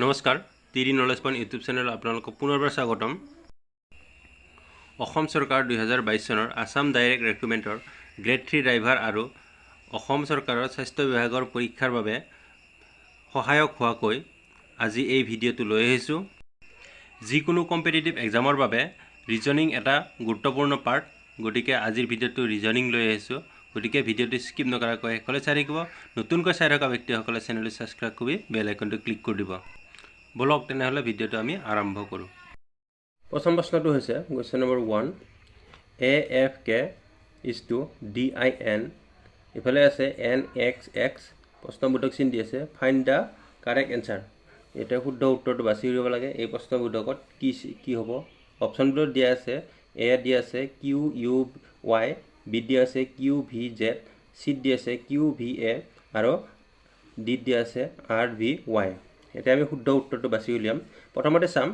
নমস্কাৰ টিৰি knowledge point YouTube channel আপোনালোকক পুনৰবাৰ স্বাগতম। অসম চৰকাৰ 2022 চনৰ আসাম ডাইৰেক্ট ৰিক্ৰুটমেণ্টৰ গ্ৰেড 3 ড্ৰাইভাৰ আৰু অসম চৰকাৰৰ স্বাস্থ্য বিভাগৰ পৰীক্ষাৰ বাবে সহায়ক হোৱাকৈ আজি এই ভিডিঅ'টো লৈ আহিছোঁ। যিকোনো কম্পিটিটিভ এক্সামৰ বাবে ৰিজনিং এটা গুৰুত্বপূৰ্ণ পাৰ্ট, গতিকে আজিৰ ভিডিঅ'টো ৰিজনিং লৈ আহিছোঁ। গতিকে ভিডিঅ'টো স্কিপ নকৰাকৈ শেষলৈ চাই থাকিব। নতুনকৈ চাই থকা ব্যক্তিসকলে চেনেলটো ছাবস্ক্ৰাইব কৰি বেল আইকনটো ক্লিক কৰি দিব। বলক তেনেহ'লে ভিডিঅ'টো আমি আৰম্ভ কৰোঁ। প্ৰথম প্ৰশ্নটো হৈছে question number 1, AFK is to DIN, ইফালে আছে NXX, প্ৰশ্নবোধক চিন দি আছে, ফাইণ্ড দ্য কাৰেক্ট এনচাৰ। এতিয়া শুদ্ধ উত্তৰটো বাছি উলিয়াব লাগে। এই প্ৰশ্নবোধকত কি হ'ব? অপশ্যনবোৰত দিয়া আছে A দিয়া আছে QUY, B দিয়া আছে QVZ, C দিয়া আছে QVA আৰু D দিয়া আছে RVY। এতিয়া আমি শুদ্ধ উত্তৰটো বাছি উলিয়াম। প্ৰথমতে চাম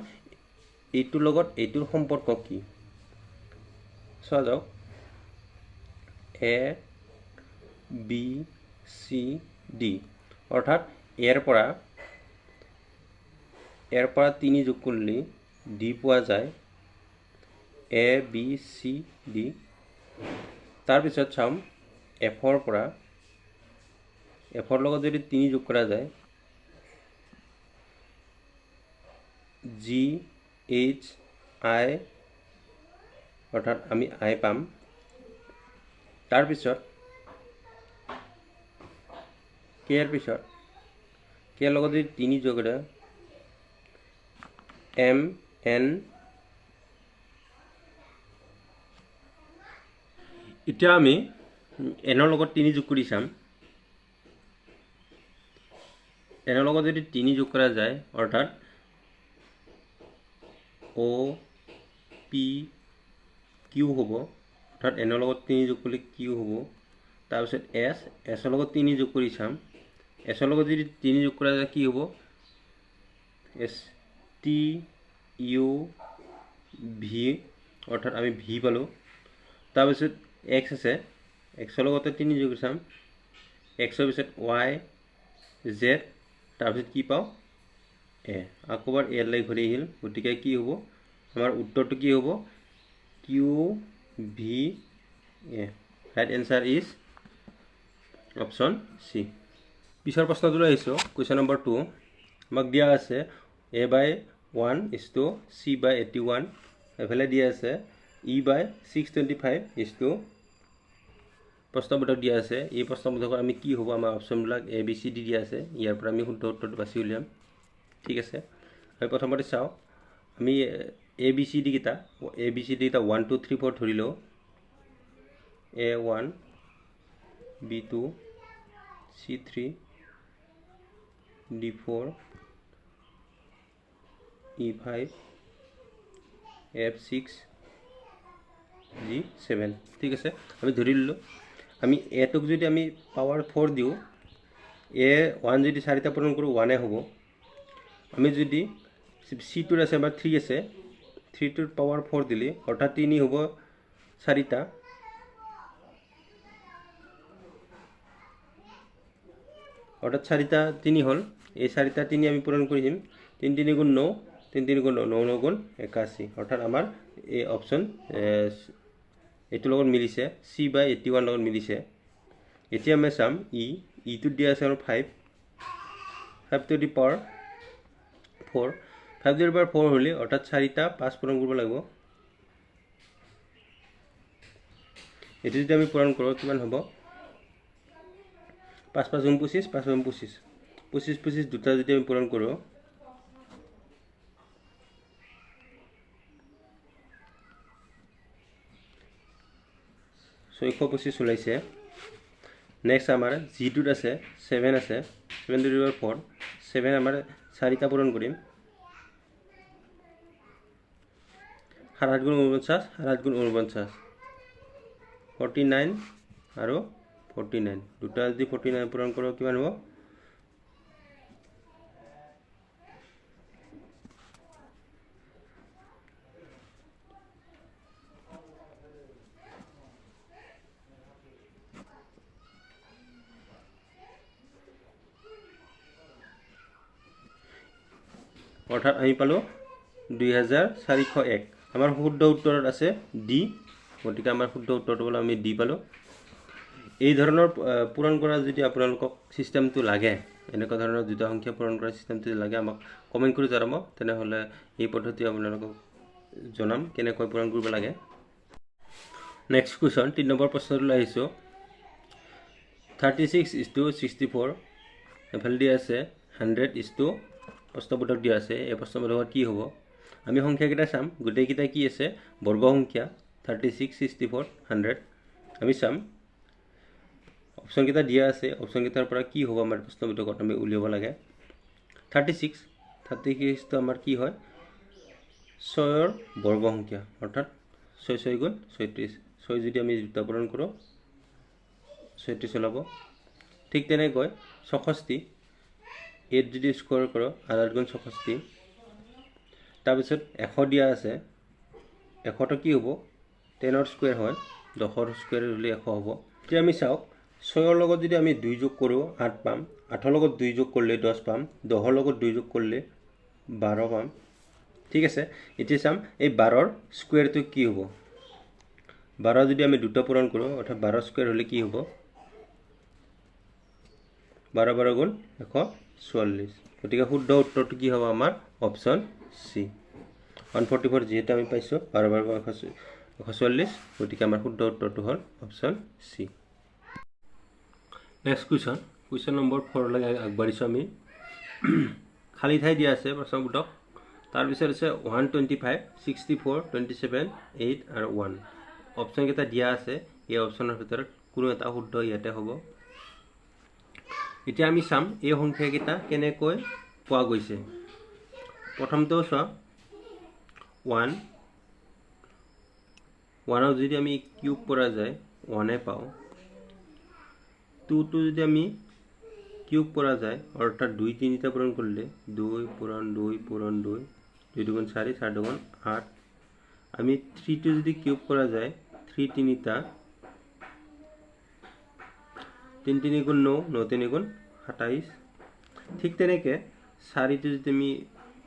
এইটোৰ লগত এইটোৰ সম্পৰ্ক কি। চোৱা যাওক, ABCD অৰ্থাৎ ইয়াৰ পৰা 3 যোগ কৰিলে D পোৱা যায়, ABCD। তাৰপিছত চাম Fৰ লগত যদি 3 যোগ কৰা যায় GHI অৰ্থাৎ আমি I পাম। তাৰপিছত Kৰ লগত যদি 3 যোগ কৰে MN। এতিয়া আমি Nৰ লগত 3 যোগ কৰি চাম। Nৰ লগত যদি 3 যোগ কৰা যায় অৰ্থাৎ OPQ হ'ব, অৰ্থাৎ Nৰ লগত 3 যোগ কৰিলে Q হ'ব। তাৰপিছত Sৰ লগত 3 যোগ কৰি চাম। Sৰ লগত যদি 3 যোগ কৰা যায় কি হ'ব? STUV অৰ্থাৎ আমি V পালোঁ। তাৰপিছত X আছে, Xৰ লগতে 3 যোগ কৰি চাম। Xৰ পিছত YZ, তাৰপিছত কি পাওঁ? A। আকৌ এবাৰ A লৈ ঘূৰি আহিল, গতিকে কি হ'ব? আমাৰ উত্তৰটো কি হ'ব? QVA। Right answer is option C। পিছৰ প্ৰশ্নটোলৈ আহিছোঁ, কুৱেশ্যন নম্বৰ 2। আমাক দিয়া আছে A/1 ইজ টু C/81, এফালে দিয়া আছে E/625 ইজ টু, প্ৰশ্নবোধক দিয়া আছে। এই প্ৰশ্নবোধকৰ আমি কি হ'ব? আমাৰ অপশ্যনবিলাক ABCD দিয়া আছে। ইয়াৰ পৰা আমি শুদ্ধ উত্তৰটো বাছি উলিয়াম। ঠিক আছে, আমি প্ৰথমতে চাওঁ। আমি ABCD কেইটা 1 2 3 4 ধৰি লওঁ। A1, B2, C3, D4, E5, F6, G7। ঠিক আছে, আমি ধৰি ল'লোঁ। আমি এটোক যদি আমি পাৱাৰ 4 দিওঁ, A1 যদি 4টা পূৰণ কৰোঁ 1 হ'ব। আমি যদি C2 আছে আমাৰ 3 আছে, 3টোৰ পাৱাৰ 4 দিলে অৰ্থাৎ 3 হ'ব 4টা, অৰ্থাৎ 4টা 3 হ'ল। এই 4টা 3 আমি পূৰণ কৰি দিম। 3 3 গুণ 9, 3 3 গুণ 9, 9 9 গুণ 81, অৰ্থাৎ আমাৰ এই অপশ্যন এইটোৰ লগত মিলিছে, C/81 লগত মিলিছে। এতিয়া আমি চাম ইটোত দিয়া আছে আমাৰ 5 to the power 4, 5 to the power 4 হ'লে অৰ্থাৎ 4টা 5 পূৰণ কৰিব লাগিব। এইটো যদি আমি পূৰণ কৰোঁ কিমান হ'ব? 5 5 গুণ 25, 5 গুণ 25, 25 25 দুটা যদি আমি পূৰণ কৰোঁ 625 ওলাইছে। নেক্সট আমাৰ G2ত আছে 7 আছে, 7 টু দি পাৱাৰ 4, 7 আমাৰ 4টা পূৰণ কৰিম। 7 7 গুণ 49, 7 7 গুণ 49, 49 আৰু 49, দুটা যদি 49 পূৰণ কৰোঁ কিমান হ'ব? অৰ্থাৎ আমি পালোঁ 2401। আমাৰ শুদ্ধ উত্তৰত আছে ডি, গতিকে আমাৰ শুদ্ধ উত্তৰটো পালোঁ আমি ডি পালোঁ। এই ধৰণৰ পূৰণ কৰা যদি আপোনালোকক ছিষ্টেমটো লাগে, এনেকুৱা ধৰণৰ দুটা সংখ্যা পূৰণ কৰা ছিষ্টেমটো লাগে, আমাক কমেণ্ট কৰি জনাব, তেনেহ'লে এই পদ্ধতি আপোনালোকক জনাম কেনেকৈ পূৰণ কৰিব লাগে। নেক্সট কুৱেশ্যন 3 নম্বৰ প্ৰশ্নটোলৈ আহিছোঁ। 36:64 এফালে দিয়া আছে 100 প্ৰশ্নবোধক দিয়া আছে। এই প্ৰশ্নবোধকত কি হ'ব? আমি সংখ্যাকেইটা চাম, গোটেইকেইটা কি আছে? বৰ্গ সংখ্যা 36, 64, 100। আমি চাম অপশ্যনকেইটা দিয়া আছে, অপশ্যনকেইটাৰ পৰা কি হ'ব আমাৰ প্ৰশ্নবোধকত আমি উলিয়াব লাগে। 36টো আমাৰ কি হয়? 6ৰ বৰ্গ সংখ্যা, অৰ্থাৎ 6 6 গুণ 36। 6 যদি আমি দুটা পূৰণ কৰোঁ 36 ওলাব। ঠিক তেনেকৈ 64, 8 যদি স্কোৱাৰ কৰোঁ 8 গুণ 64। তাৰপিছত 100 দিয়া আছে, 100টো কি হ'ব? 10ৰ স্কুৱেৰ হয়, 10ৰ স্কুৱেৰ হ'লে 100 হ'ব। এতিয়া আমি চাওক, 6ৰ লগত যদি আমি 2 যোগ কৰোঁ 8 পাম, 8ৰ লগত 2 যোগ কৰিলে 10 পাম, 10ৰ লগত 2 যোগ কৰিলে 12 পাম। ঠিক আছে, এতিয়া চাম এই 12ৰ স্কুৱেৰটো কি হ'ব? 12 যদি আমি দুটা পূৰণ কৰোঁ, অৰ্থাৎ 12 স্কুৱেৰ হ'লে কি হ'ব? 12 12 গুণ 144। গতিকে শুদ্ধ উত্তৰটো কি হ'ব আমাৰ? অপশ্যন চি 144, যিহেতু আমি পাইছোঁ 12 12 গুণ 144, গতিকে আমাৰ শুদ্ধ উত্তৰটো হ'ল option C. Next question number 4 লৈকে আগবাঢ়িছোঁ আমি। খালী ঠাই দিয়া আছে প্ৰশ্নবোধক, তাৰপিছত আছে 125, 64, 27, 8 আৰু 1। অপশ্যনকেইটা দিয়া আছে, এই অপশ্যনৰ ভিতৰত কোনো এটা শুদ্ধ ইয়াতে হ'ব। এতিয়া আমি চাম এই সংখ্যাকেইটা কেনেকৈ পোৱা গৈছে। প্ৰথমটো চোৱা, 1ক যদি আমি কিউব কৰা যায় 1 পাওঁ। 2টো যদি আমি কিউব কৰা যায়, অৰ্থাৎ 2 3টা পূৰণ কৰিলে 2 পূৰণ 2 পূৰণ 2, 2 দুগুণ 4, 4 দুগুণ 8। আমি 3টো যদি কিউব কৰা যায় 3 3টা, 3 3 গুণ 9, 9 3 গুণ 27। ঠিক তেনেকৈ 4টো যদি আমি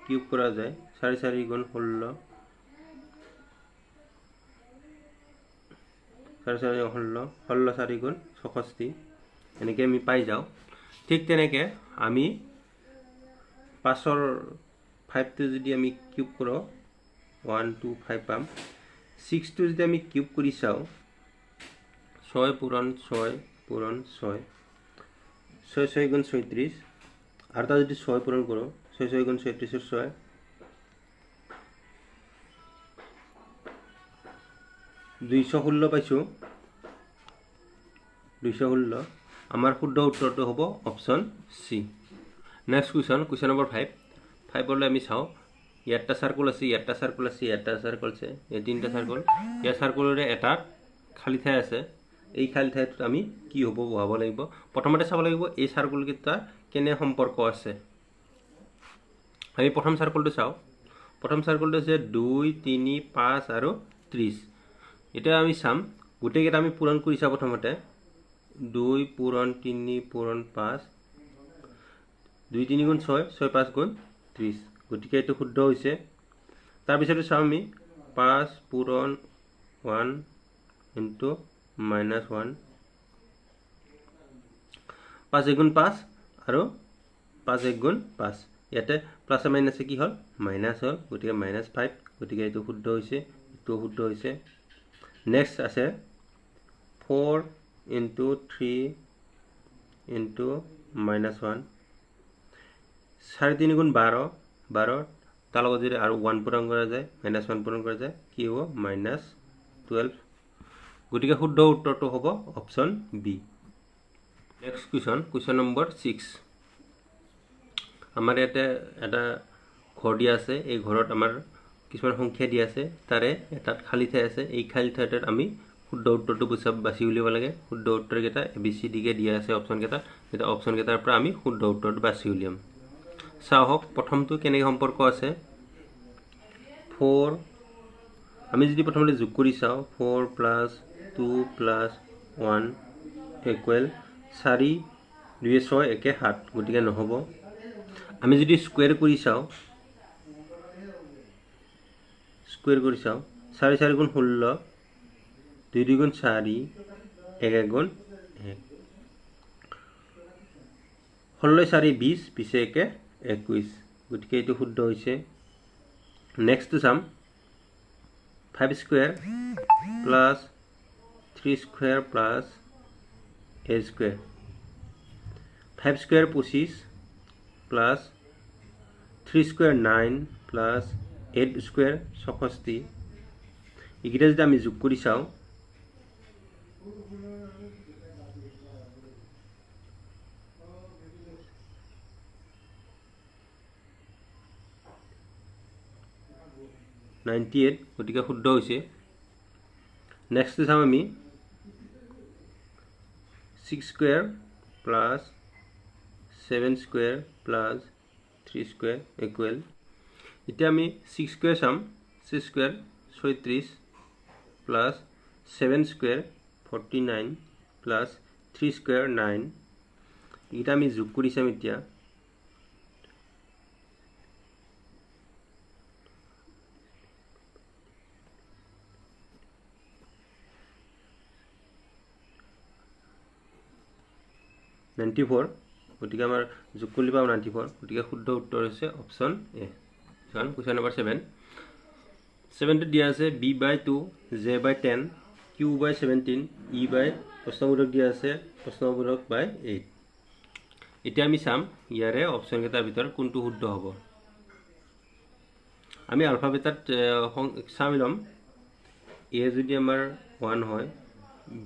কিউব কৰা যায় 4 4 গুণ 16, 4 4 16, 16 4 গুণ 64, এনেকৈ আমি পাই যাওঁ। ঠিক তেনেকৈ আমি 5ৰ 5টো যদি আমি কিউব কৰোঁ 1 2 5 পাম। 6টো যদি আমি কিউব কৰি চাওঁ 6 পূৰণ 6 পূৰণ 6, 6 6 গুণ 36, আৰু এটা যদি 6 পূৰণ কৰোঁ 6 6 গুণ 36ৰ 6, 216 পাইছোঁ। 216, আমাৰ শুদ্ধ উত্তৰটো হ'ব option C. Next question number 5লৈ আমি চাওঁ। ইয়াত চাৰ্কুল আছে, ইয়াত চাৰ্কুল আছে, ইয়াত চাৰ্কুল আছে, এই 3টা চাৰ্কুল। ইয়াৰ চাৰ্কুলৰে এটা খালী ঠাই আছে। এই খালী ঠাইটোত আমি কি হ'ব বহাব লাগিব। প্ৰথমতে চাব লাগিব এই চাৰ্কুলকেইটা কেনে সম্পৰ্ক আছে। আমি প্ৰথম চাৰ্কুলটো চাওঁ। প্ৰথম চাৰ্কুলটো হৈছে 2 3 5 আৰু 30। এতিয়া আমি চাম গোটেইকেইটা আমি পূৰণ কৰি চাওঁ। প্ৰথমতে 2 পূৰণ 3 পূৰণ 5, 2 3 গুণ 6, 6 5 গুণ 30, গতিকে এইটো শুদ্ধ হৈছে। তাৰপিছতে চাওঁ আমি 5 পূৰণ 1 ইনটু -1, 5 1 গুণ 5 আৰু 5 1 গুণ 5, ইয়াতে প্লাছে মাইনাছে কি হ'ল? মাইনাছ হ'ল, গতিকে -5, গতিকে এইটো শুদ্ধ হৈছে, এইটো শুদ্ধ হৈছে। নেক্সট আছে 4 ইনটু 3 ইনটু -1, 4 3 গুণ 12, 12, তাৰ লগত যদি আৰু 1 পূৰণ কৰা যায়, -1 পূৰণ কৰা যায়, কি হ'ব? -12, গতিকে শুদ্ধ উত্তৰটো হ'ব option B. Next question number 6। আমাৰ ইয়াতে এটা ঘৰ দিয়া আছে। এই ঘৰত আমাৰ কিছুমান সংখ্যা দিয়া আছে, তাৰে এটাত খালী ঠাই আছে। এই খালী ঠাইটোত আমি শুদ্ধ উত্তৰটো বাছি উলিয়াব লাগে। শুদ্ধ উত্তৰকেইটা ABCDকে দিয়া আছে অপশ্যনকেইটা, এতিয়া অপশ্যনকেইটাৰ পৰা আমি শুদ্ধ উত্তৰটো বাছি উলিয়াম। চাওক প্ৰথমটো কেনেকৈ সম্পৰ্ক আছে। 4, আমি যদি প্ৰথমতে যোগ কৰি চাওঁ 4 + 2 + 1 = 4 2 6 1 7, গতিকে নহ'ব। আমি যদি স্কুৱেৰ কৰি চাওঁ স্কোয়াৰ কৰি চাওঁ 4 4 গুণ 16 2 2 গুণ 4 1 1 গুণ 1 16 4 20 20 1 21 গতিকে এইটো শুদ্ধ হৈছে নেক্সট চাম 5 square plus 3 square plus a square 5 square 25 plus 3 square 9 plus 8 square 64 এইকেইটা যদি আমি যোগ কৰি চাওঁ 98 গতিকে শুদ্ধ হৈছে নেক্সট চাম আমি 6 square plus 7 square plus 3 square equal এতিয়া আমি 6 স্কোয়ার চাম 6 square 36 plus 7 square 49 plus 3 square 9 এটা আমি যোগ কৰি চাম এতিয়া 94 গতিকে আমাৰ যোগ কৰি পাওঁ 94 গতিকে শুদ্ধ উত্তৰ হৈছে অপচন এ কাৰণ কোৱেশ্চন নম্বৰ 7 7 টো দিয়া আছে b/2 j/10 q/17 e/ প্ৰশ্নবোধক দিয়া আছে প্ৰশ্নবোধক বাই 8 এতিয়া আমি চাম ইয়াৰে অপচন কেইটাৰ ভিতৰত কোনটো শুদ্ধ হ'ব আমি আলফাবেটত চাম লম a যদি আমাৰ 1 হয়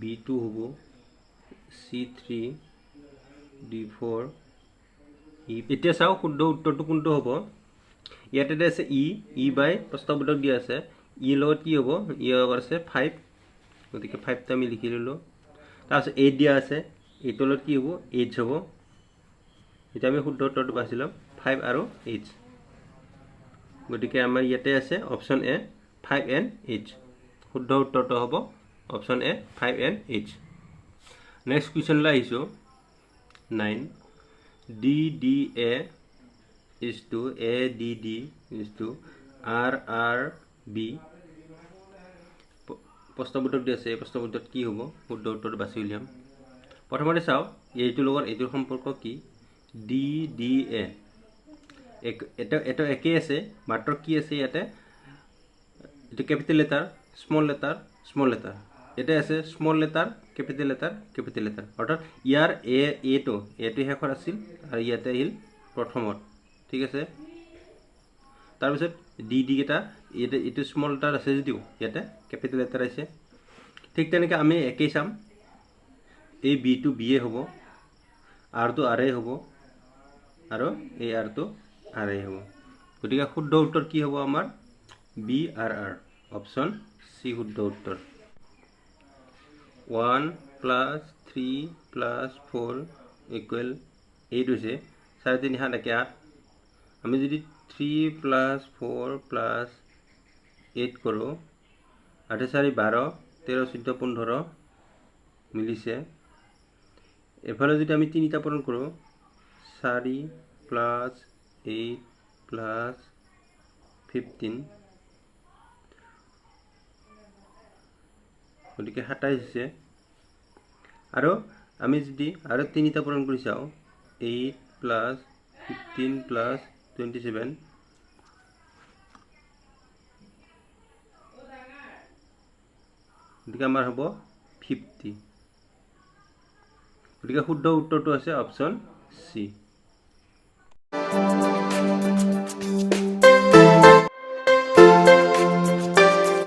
b2 হ'ব c3 d4 e এতিয়া চাও শুদ্ধ উত্তৰটো কোনটো হ'ব ইয়াতে আছে e বাই প্ৰস্তাৱবোধক দিয়া আছে e লগত কি হ'ব ই লগত আছে 5 গতিকে 5 টা আমি লিখি ললো তাৰপিছত 8 দিয়া আছে 8 লগত কি হ'ব h হ'ব এটা আমি শুদ্ধ উত্তৰটো বাছিলাম 5 আৰু h গতিকে আমাৰ ইয়াতে আছে অপচন এ 5 and h শুদ্ধ উত্তৰটো হ'ব option A 5 and h next question লাই আহিছো 9 DDA is to ADD is to RRB প্ৰশ্নবোধক দিয়া আছে প্ৰশ্নবোধত কি হ'ব শুদ্ধ উত্তৰ বাছি উলিয়াম প্ৰথমতে চাও এইটোৰ লগত এইটোৰ সম্পৰ্ক কি DDA এটা একে আছে মাত্ৰ কি আছে ইয়াতে এটো ক্যাপিটাল লেটাৰ স্মল লেটাৰ এটা আছে স্মল লেটাৰ ক্যাপিটাল লেটাৰ অৰ্থাৎ ইয়াৰ এ টো শেষত আছিল আৰু ইয়াতে আহিল প্ৰথমত ঠিক আছে তাৰ পিছত ডি কেটা এটো স্মল লেটাৰ আছে যদিও ইয়াতে ক্যাপিটাল লেটাৰ আছে ঠিক তেনেকৈ আমি একেই চাম এই বি টো বি এ হ'ব আৰ টো আৰ এ হ'ব আৰু এই আৰ টো আৰ এ হ'ব গতিকে শুদ্ধ উত্তৰ কি হ'ব আমাৰ বি আৰ আৰ অপচন সি শুদ্ধ উত্তৰ 1 plus 3 plus 4 equal 8 হৈছে 4 3 7 1 8 আমি যদি 3 plus 4 plus 8 কৰো 8 4 12 13 14 15 মিলিছে এফালে যদি আমি তিনিটা পূৰণ কৰো 4 plus 8 plus 15 গতিকে 27 হৈছে আৰু আমি যদি আৰু তিনিটা পূৰণ কৰি চাও 8 plus 15 plus 27 গতিকে আমাৰ হ'ব 50 গতিকে শুদ্ধ উত্তৰটো আছে অপচন সি